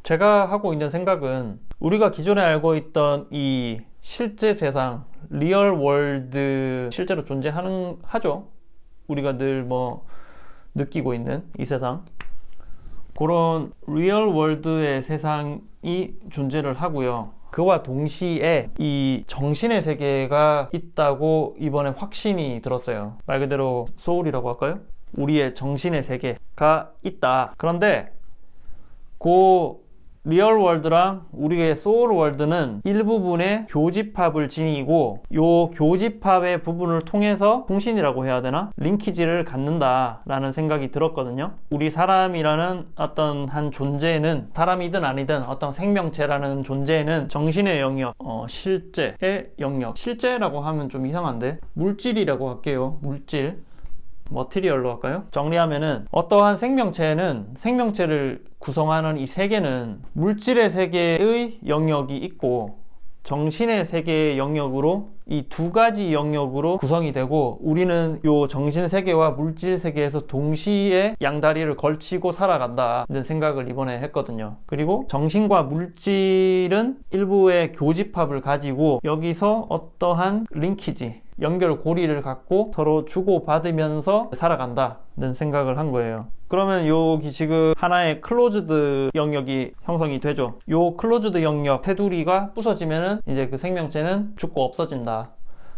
제가 하고 있는 생각은 우리가 기존에 알고 있던 이 실제 세상, 리얼 월드 실제로 하죠. 우리가 늘 뭐 느끼고 있는 이 세상, 그런 리얼 월드의 세상이 존재를 하고요. 그와 동시에 이 정신의 세계가 있다고 이번에 확신이 들었어요. 말 그대로 소울이라고 할까요? 우리의 정신의 세계가 있다. 그런데 그 리얼 월드랑 우리의 소울 월드는 일부분의 교집합을 지니고, 요 교집합의 부분을 통해서 통신이라고 해야 되나? 링키지를 갖는다 라는 생각이 들었거든요. 우리 사람이라는 어떤 한 존재는, 사람이든 아니든 어떤 생명체라는 존재는 정신의 영역, 실제의 영역, 실제라고 하면 좀 이상한데 물질이라고 할게요. 물질, 머티리얼로 할까요? 정리하면은 어떠한 생명체는, 생명체를 구성하는 이 세계는 물질의 세계의 영역이 있고 정신의 세계의 영역으로, 이 두 가지 영역으로 구성이 되고, 우리는 요 정신 세계와 물질 세계에서 동시에 양다리를 걸치고 살아간다는 생각을 이번에 했거든요. 그리고 정신과 물질은 일부의 교집합을 가지고 여기서 어떠한 링키지, 연결고리를 갖고 서로 주고받으면서 살아간다는 생각을 한 거예요. 그러면 여기 지금 하나의 클로즈드 영역이 형성이 되죠. 요 클로즈드 영역 테두리가 부서지면은 이제 그 생명체는 죽고 없어진다.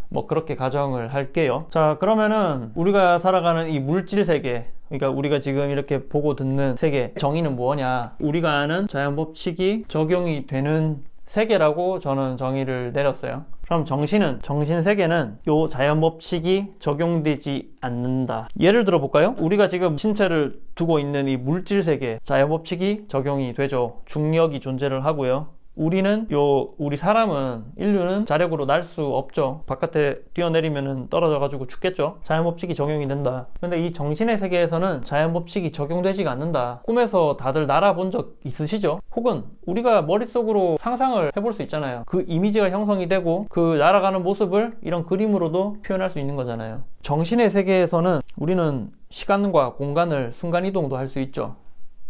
뭐 그렇게 가정을 할게요. 자, 그러면은 우리가 살아가는 이 물질 세계, 그러니까 우리가 지금 이렇게 보고 듣는 세계, 정의는 뭐냐? 우리가 아는 자연법칙이 적용이 되는 세계라고 저는 정의를 내렸어요. 그럼 정신 세계는 요 자연법칙이 적용되지 않는다. 예를 들어 볼까요? 우리가 지금 신체를 두고 있는 이 물질 세계, 자연법칙이 적용이 되죠. 중력이 존재를 하고요. 우리 사람은, 인류는 자력으로 날 수 없죠. 바깥에 뛰어내리면 떨어져 가지고 죽겠죠. 자연법칙이 적용이 된다. 근데 이 정신의 세계에서는 자연법칙이 적용되지가 않는다. 꿈에서 다들 날아본 적 있으시죠? 혹은 우리가 머릿속으로 상상을 해볼 수 있잖아요. 그 이미지가 형성이 되고 그 날아가는 모습을 이런 그림으로도 표현할 수 있는 거잖아요. 정신의 세계에서는 우리는 시간과 공간을 순간이동도 할 수 있죠.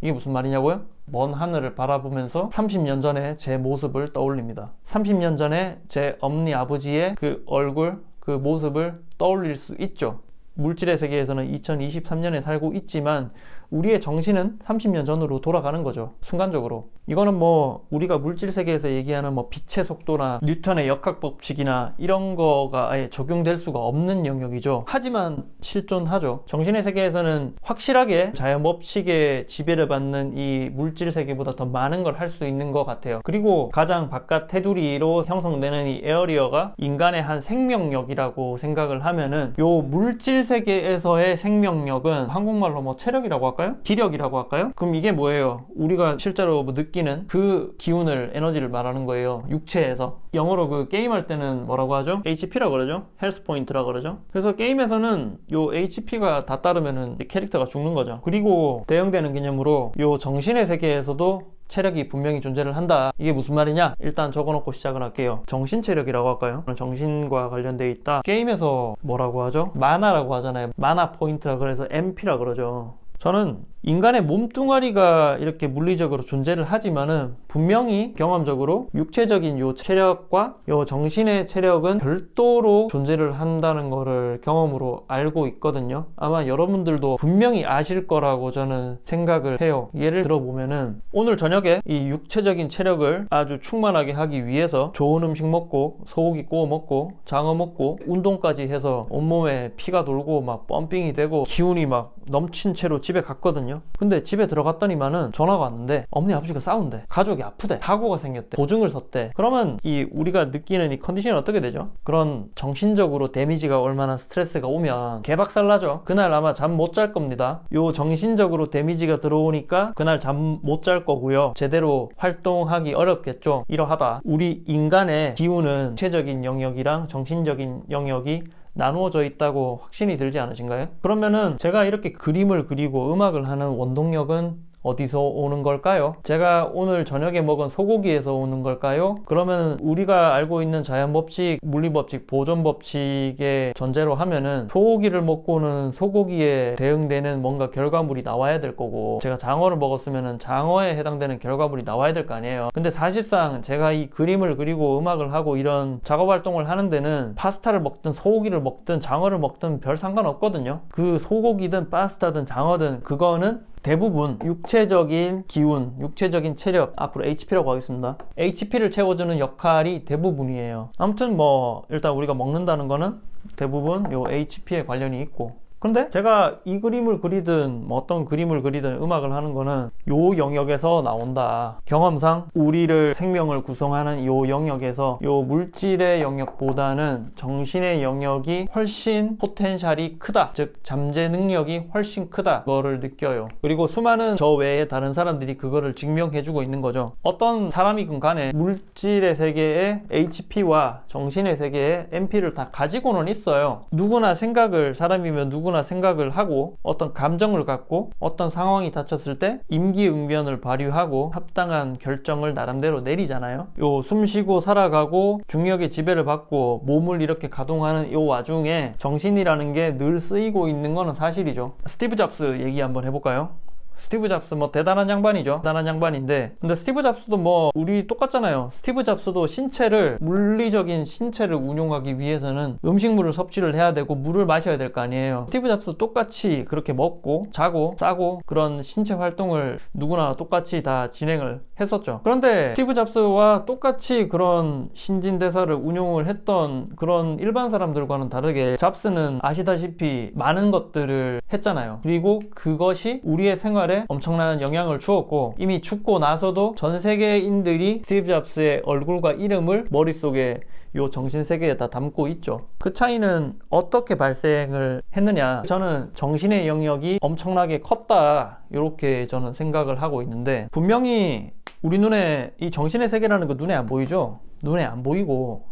이게 무슨 말이냐고요? 먼 하늘을 바라보면서 30년 전에 제 모습을 떠올립니다. 30년 전에 제 어머니 아버지의 그 얼굴, 그 모습을 떠올릴 수 있죠. 물질의 세계에서는 2023년에 살고 있지만 우리의 정신은 30년 전으로 돌아가는 거죠. 순간적으로. 이거는 뭐 우리가 물질 세계에서 얘기하는 뭐 빛의 속도나 뉴턴의 역학 법칙이나 이런 거가 아예 적용될 수가 없는 영역이죠. 하지만 실존하죠. 정신의 세계에서는 확실하게 자연 법칙의 지배를 받는 이 물질 세계보다 더 많은 걸 할 수 있는 것 같아요. 그리고 가장 바깥 테두리로 형성되는 이 에어리어가 인간의 한 생명력이라고 생각을 하면은, 요 물질 세계에서의 생명력은 한국말로 뭐 체력이라고 할까요? 기력이라고 할까요? 그럼 이게 뭐예요? 우리가 실제로 뭐 느끼는 그 기운을, 에너지를 말하는 거예요. 육체에서. 영어로 그 게임할 때는 뭐라고 하죠? HP라고 그러죠? 헬스 포인트라고 그러죠? 그래서 게임에서는 요 HP가 다 따르면은 캐릭터가 죽는 거죠. 그리고 대응되는 개념으로 요 정신의 세계에서도 체력이 분명히 존재를 한다. 이게 무슨 말이냐? 일단 적어놓고 시작을 할게요. 정신체력이라고 할까요? 정신과 관련되어 있다. 게임에서 뭐라고 하죠? 마나라고 하잖아요. 마나 포인트라 그래서 MP라 그러죠. 저는 인간의 몸뚱아리가 이렇게 물리적으로 존재를 하지만은 분명히 경험적으로 육체적인 요 체력과 요 정신의 체력은 별도로 존재를 한다는 거를 경험으로 알고 있거든요. 아마 여러분들도 분명히 아실 거라고 저는 생각을 해요. 예를 들어 보면은 오늘 저녁에 이 육체적인 체력을 아주 충만하게 하기 위해서 좋은 음식 먹고 소고기 구워 먹고 장어 먹고 운동까지 해서 온몸에 피가 돌고 막 펌핑이 되고 기운이 막 넘친 채로 집에 갔거든요. 근데 집에 들어갔더니만은 전화가 왔는데 어머니 아버지가 싸운대, 가족이 아프대, 사고가 생겼대, 보증을 섰대. 그러면 이 우리가 느끼는 이 컨디션이 어떻게 되죠? 그런 정신적으로 데미지가 얼마나 스트레스가 오면 개박살 나죠. 그날 아마 잠 못 잘 겁니다. 요 정신적으로 데미지가 들어오니까 그날 잠 못 잘 거고요. 제대로 활동하기 어렵겠죠. 이러하다 우리 인간의 기운은 육체적인 영역이랑 정신적인 영역이 나누어져 있다고 확신이 들지 않으신가요? 그러면은 제가 이렇게 그림을 그리고 음악을 하는 원동력은 어디서 오는 걸까요? 제가 오늘 저녁에 먹은 소고기에서 오는 걸까요? 그러면 우리가 알고 있는 자연법칙, 물리법칙, 보존법칙의 전제로 하면은 소고기를 먹고는 소고기에 대응되는 뭔가 결과물이 나와야 될 거고, 제가 장어를 먹었으면은 장어에 해당되는 결과물이 나와야 될 거 아니에요. 근데 사실상 제가 이 그림을 그리고 음악을 하고 이런 작업 활동을 하는 데는 파스타를 먹든 소고기를 먹든 장어를 먹든 별 상관없거든요. 그 소고기든 파스타든 장어든 그거는 대부분 육체적인 기운, 육체적인 체력, 앞으로 HP라고 하겠습니다. HP를 채워주는 역할이 대부분이에요. 아무튼 뭐 일단 우리가 먹는다는 거는 대부분 요 HP에 관련이 있고, 근데 제가 이 그림을 그리든 뭐 어떤 그림을 그리든 음악을 하는 거는 요 영역에서 나온다. 경험상 우리를 생명을 구성하는 요 영역에서 요 물질의 영역보다는 정신의 영역이 훨씬 포텐셜이 크다. 즉 잠재 능력이 훨씬 크다. 그거를 느껴요. 그리고 수많은 저 외에 다른 사람들이 그거를 증명해주고 있는 거죠. 어떤 사람이건 간에 물질의 세계에 HP와 정신의 세계에 MP를 다 가지고는 있어요. 누구나 생각을, 사람이면 누구나 생각을 하고 어떤 감정을 갖고 어떤 상황이 닥쳤을 때 임기응변을 발휘하고 합당한 결정을 나름대로 내리잖아요. 요 숨쉬고 살아가고 중력의 지배를 받고 몸을 이렇게 가동하는 요 와중에 정신이라는 게 늘 쓰이고 있는 거는 사실이죠. 스티브 잡스 얘기 한번 해볼까요? 스티브 잡스 뭐 대단한 양반이죠. 대단한 양반인데, 근데 스티브 잡스도 뭐 우리 똑같잖아요. 스티브 잡스도 신체를, 물리적인 신체를 운용하기 위해서는 음식물을 섭취를 해야 되고 물을 마셔야 될 거 아니에요. 스티브 잡스도 똑같이 그렇게 먹고 자고 싸고 그런 신체 활동을 누구나 똑같이 다 진행을 했었죠. 그런데 스티브 잡스와 똑같이 그런 신진대사를 운용을 했던 그런 일반 사람들과는 다르게 잡스는 아시다시피 많은 것들을 했잖아요. 그리고 그것이 우리의 생활에 엄청난 영향을 주었고, 이미 죽고 나서도 전 세계인들이 스티브 잡스의 얼굴과 이름을 머릿속에 요 정신세계에 다 담고 있죠. 그 차이는 어떻게 발생을 했느냐, 저는 정신의 영역이 엄청나게 컸다 이렇게 저는 생각을 하고 있는데, 분명히 우리 눈에 이 정신의 세계라는 거 눈에 안 보이죠. 눈에 안 보이고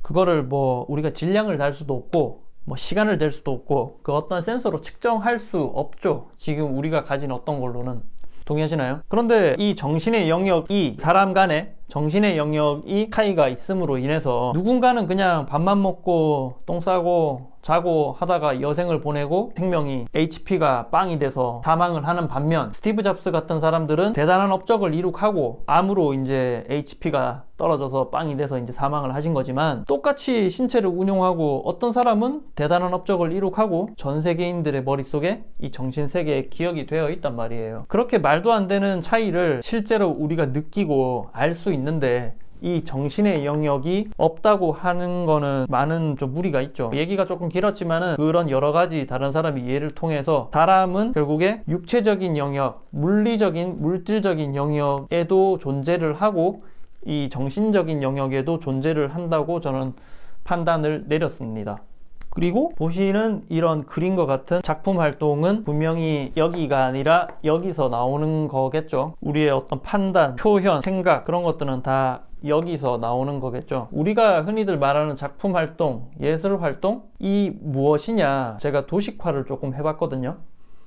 그거를 뭐 우리가 질량을 달 수도 없고 뭐 시간을 댈 수도 없고 그 어떤 센서로 측정할 수 없죠. 지금 우리가 가진 어떤 걸로는. 동의하시나요? 그런데 이 정신의 영역이, 사람 간의 정신의 영역이 차이가 있음으로 인해서 누군가는 그냥 밥만 먹고 똥 싸고 자고 하다가 여생을 보내고 생명이 HP가 빵이 돼서 사망을 하는 반면, 스티브 잡스 같은 사람들은 대단한 업적을 이룩하고 암으로 이제 HP가 떨어져서 빵이 돼서 이제 사망을 하신 거지만, 똑같이 신체를 운용하고 어떤 사람은 대단한 업적을 이룩하고 전 세계인들의 머릿속에 이 정신세계에 기억이 되어 있단 말이에요. 그렇게 말도 안 되는 차이를 실제로 우리가 느끼고 알 수 있는데, 이 정신의 영역이 없다고 하는 거는 많은 좀 무리가 있죠. 얘기가 조금 길었지만은 그런 여러 가지 다른 사람의 예를 통해서 사람은 결국에 육체적인 영역, 물리적인, 물질적인 영역에도 존재를 하고 이 정신적인 영역에도 존재를 한다고 저는 판단을 내렸습니다. 그리고 보시는 이런 그림과 같은 작품 활동은 분명히 여기가 아니라 여기서 나오는 거겠죠. 우리의 어떤 판단, 표현, 생각, 그런 것들은 다 여기서 나오는 거겠죠. 우리가 흔히들 말하는 작품 활동, 예술 활동, 이 무엇이냐, 제가 도식화를 조금 해봤거든요.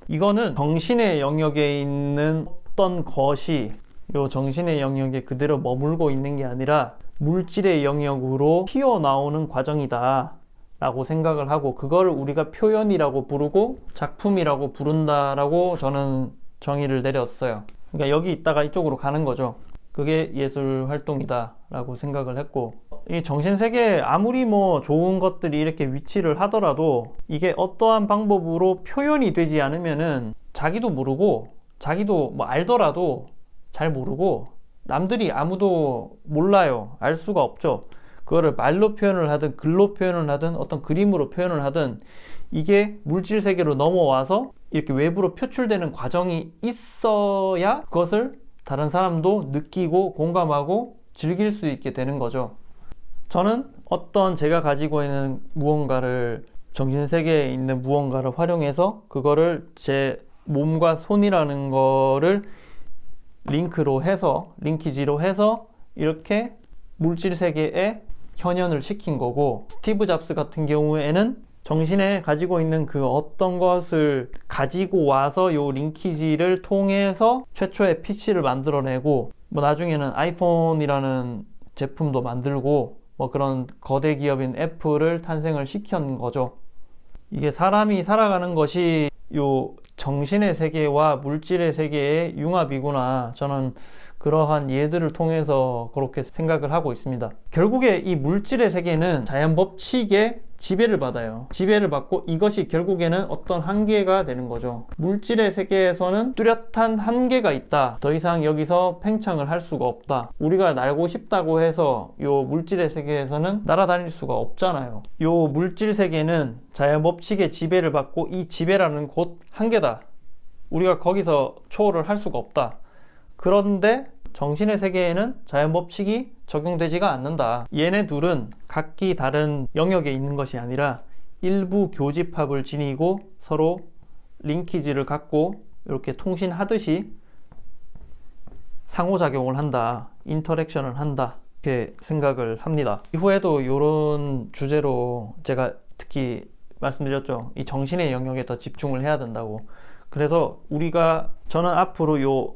이거는 정신의 영역에 있는 어떤 것이 요 정신의 영역에 그대로 머물고 있는 게 아니라 물질의 영역으로 튀어나오는 과정이다 라고 생각을 하고, 그걸 우리가 표현이라고 부르고 작품이라고 부른다라고 저는 정의를 내렸어요. 그러니까 여기 있다가 이쪽으로 가는 거죠. 그게 예술 활동이다 라고 생각을 했고, 이 정신세계에 아무리 뭐 좋은 것들이 이렇게 위치를 하더라도 이게 어떠한 방법으로 표현이 되지 않으면은 자기도 모르고, 자기도 뭐 알더라도 잘 모르고 남들이 아무도 몰라요. 알 수가 없죠. 그거를 말로 표현을 하든 글로 표현을 하든 어떤 그림으로 표현을 하든 이게 물질 세계로 넘어와서 이렇게 외부로 표출되는 과정이 있어야 그것을 다른 사람도 느끼고 공감하고 즐길 수 있게 되는 거죠. 저는 어떤 제가 가지고 있는 무언가를, 정신세계에 있는 무언가를 활용해서 그거를 제 몸과 손이라는 거를 링크로 해서, 링키지로 해서 이렇게 물질 세계에 현현을 시킨 거고, 스티브 잡스 같은 경우에는 정신에 가지고 있는 그 어떤 것을 가지고 와서 요 링키지를 통해서 최초의 PC를 만들어내고, 뭐 나중에는 아이폰이라는 제품도 만들고, 뭐 그런 거대 기업인 애플을 탄생을 시킨 거죠. 이게 사람이 살아가는 것이 요 정신의 세계와 물질의 세계의 융합이구나. 저는 그러한 예들을 통해서 그렇게 생각을 하고 있습니다. 결국에 이 물질의 세계는 자연 법칙에 지배를 받아요. 지배를 받고 이것이 결국에는 어떤 한계가 되는 거죠. 물질의 세계에서는 뚜렷한 한계가 있다. 더 이상 여기서 팽창을 할 수가 없다. 우리가 날고 싶다고 해서 요 물질의 세계에서는 날아다닐 수가 없잖아요. 요 물질 세계는 자연 법칙의 지배를 받고 이 지배라는 곧 한계다. 우리가 거기서 초월을 할 수가 없다. 그런데 정신의 세계에는 자연 법칙이 적용되지가 않는다. 얘네 둘은 각기 다른 영역에 있는 것이 아니라 일부 교집합을 지니고 서로 링키지를 갖고 이렇게 통신하듯이 상호작용을 한다. 인터랙션을 한다. 이렇게 생각을 합니다. 이후에도 이런 주제로 제가 특히 말씀드렸죠. 이 정신의 영역에 더 집중을 해야 된다고. 그래서 저는 앞으로 요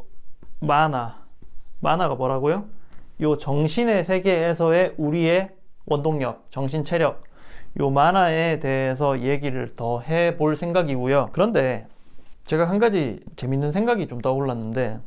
만화가 뭐라고요? 요 정신의 세계에서의 우리의 원동력, 정신 체력, 요 만화에 대해서 얘기를 더 해볼 생각이고요. 그런데 제가 한 가지 재밌는 생각이 좀 떠올랐는데,